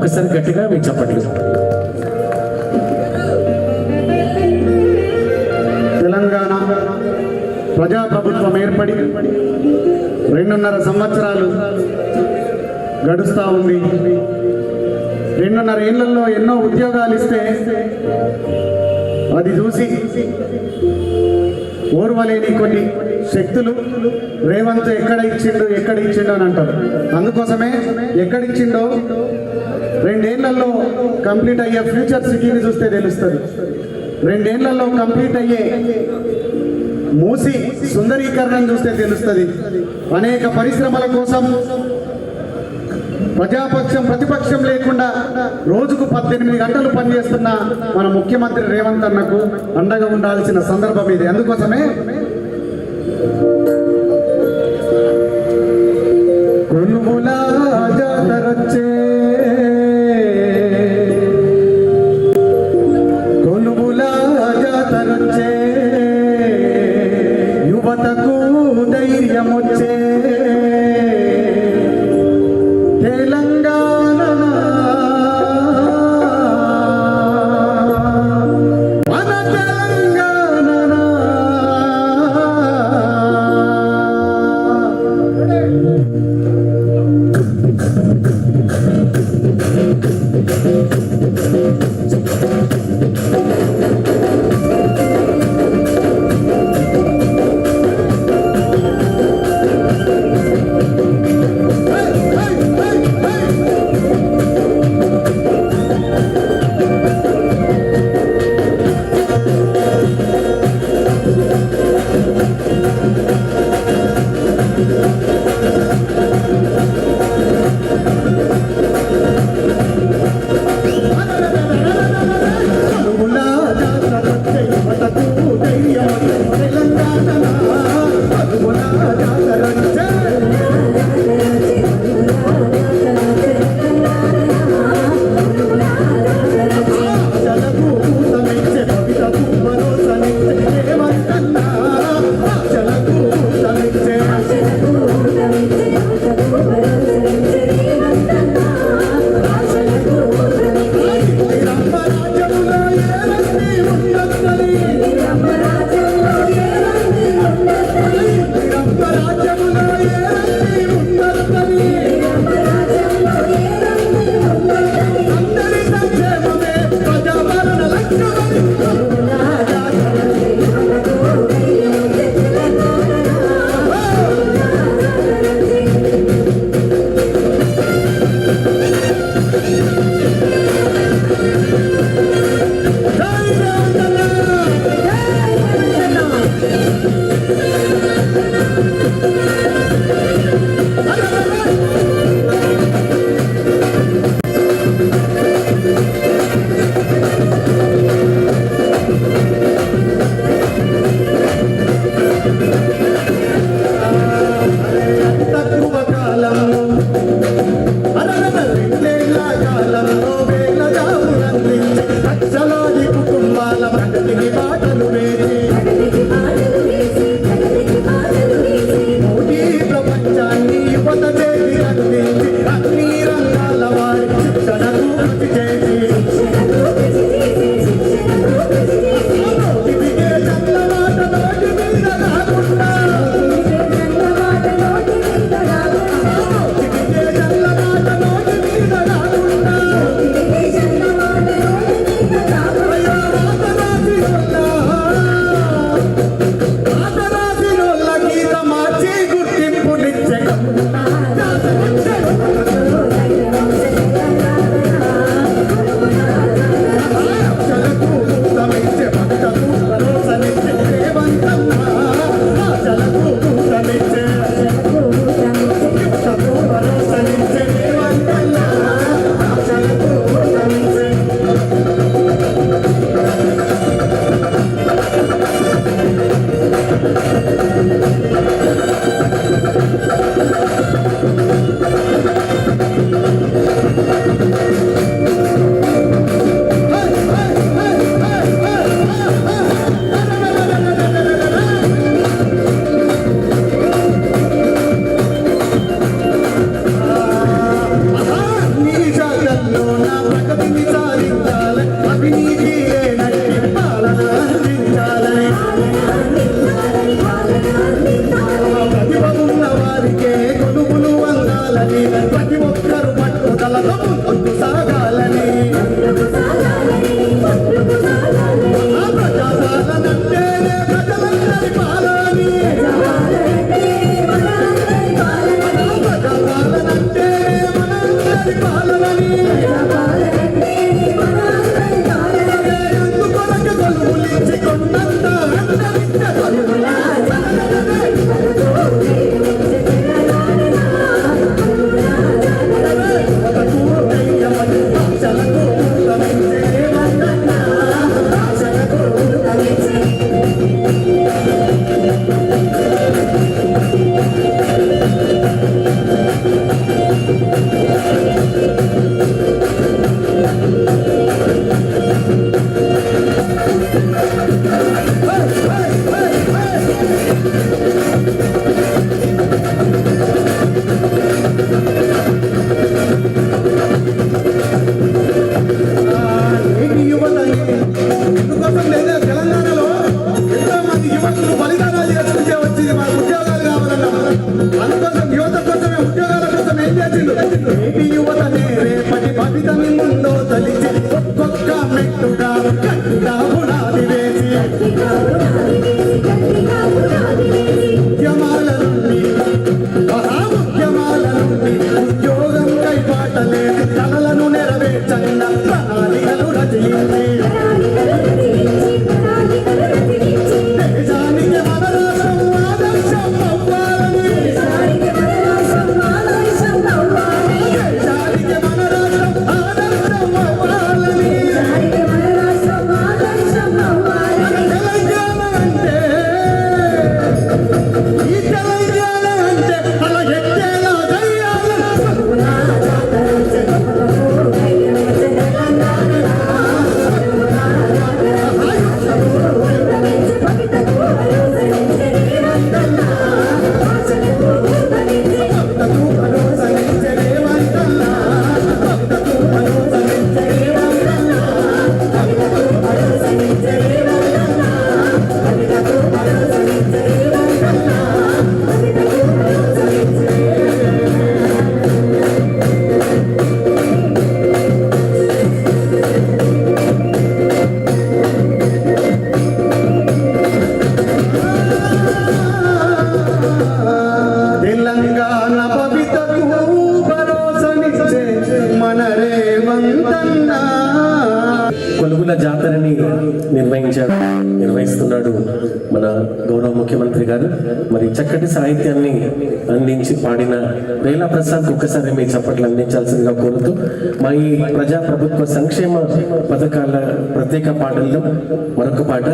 ఒకసారి గట్టిగా మీకు చెప్పండి. తెలంగాణ ప్రజాప్రభుత్వం ఏర్పడి 2.5 సంవత్సరాలు గడుస్తూ ఉంది. 2.5 ఏళ్లలో ఎన్నో ఉద్యోగాలు ఇస్తే అది చూసి ఓర్వలేని కొన్ని శక్తులు రేవంత్ ఎక్కడ ఇచ్చిండో అని అంటారు. అందుకోసమే ఎక్కడిచ్చిండో 2 ఏళ్లలో కంప్లీట్ అయ్యే ఫ్యూచర్ సిటీని చూస్తే తెలుస్తుంది. 2 ఏళ్లలో కంప్లీట్ అయ్యే మూసి సుందరీకరణను చూస్తే తెలుస్తుంది. అనేక పరిశ్రమల కోసం ప్రతిపక్షం లేకుండా రోజుకు 18 గంటలు పనిచేస్తున్న మన ముఖ్యమంత్రి రేవంత్ అన్నకు అండగా ఉండాల్సిన సందర్భం ఇది. అందుకోసమే కొనుగోల జాతరొచ్చే యువతకు ధైర్యం వచ్చే తెలంగాణ మన తెలంగాణ ముందుకు సాగాలని ప్రజాపాలనంటే ప్రజలందరి పాలని ప్రజాపాలనంటే మనందరి పాలనని అందుకొరకు కొలువులిచ్చి కొండంత అందరించ ఎందుకోసం లేదా తెలంగాణలో ఎంతో మంది యువకులు బలిదానాలు చేసుకుంటే వచ్చింది మాకు ఉద్యోగాలు కావాలన్నా అందుకోసం యువత కోసమే ఉద్యోగాల కోసం ఏం చేసిండు నేటి యువతనే రేపటి భవితని ముందో తలిచి ఒక్కొక్క మెట్టుగా గట్టిగా పునాది వేసి ఉద్యమాల నుండి మహాముద్యమాల నుండి ఉద్యోగం కైపాటలేదు కలలను నెరవేర్చంగా ప్రణాళికలు రచయించి దేశానికి మన రాష్ట్రం ఆదర్శం అవ్వాలని దేశానికి మన రాష్ట్రం ఆదర్శం అవ్వాలని తెలంగాణ అంటే ఈ తెలంగాణ అంటే అలా ఎక్కేలా తెలంగాణ భవితకు భరోసనిచ్చే మన రేవంతన్న కొలువుల జాతరని నిర్వహిస్తున్నాడు మన గౌరవ ముఖ్యమంత్రి గారు. మరి చక్కటి సాహిత్యాన్ని అందించి పాడిన రేలా ప్రసాద్ ఒక్కసారి మీ చప్పట్లు అందించాల్సిందిగా కోరుతూ మా ఈ ప్రజా ప్రభుత్వ సంక్షేమ పథకాల ప్రత్యేక పాటల్లో మరొక పాట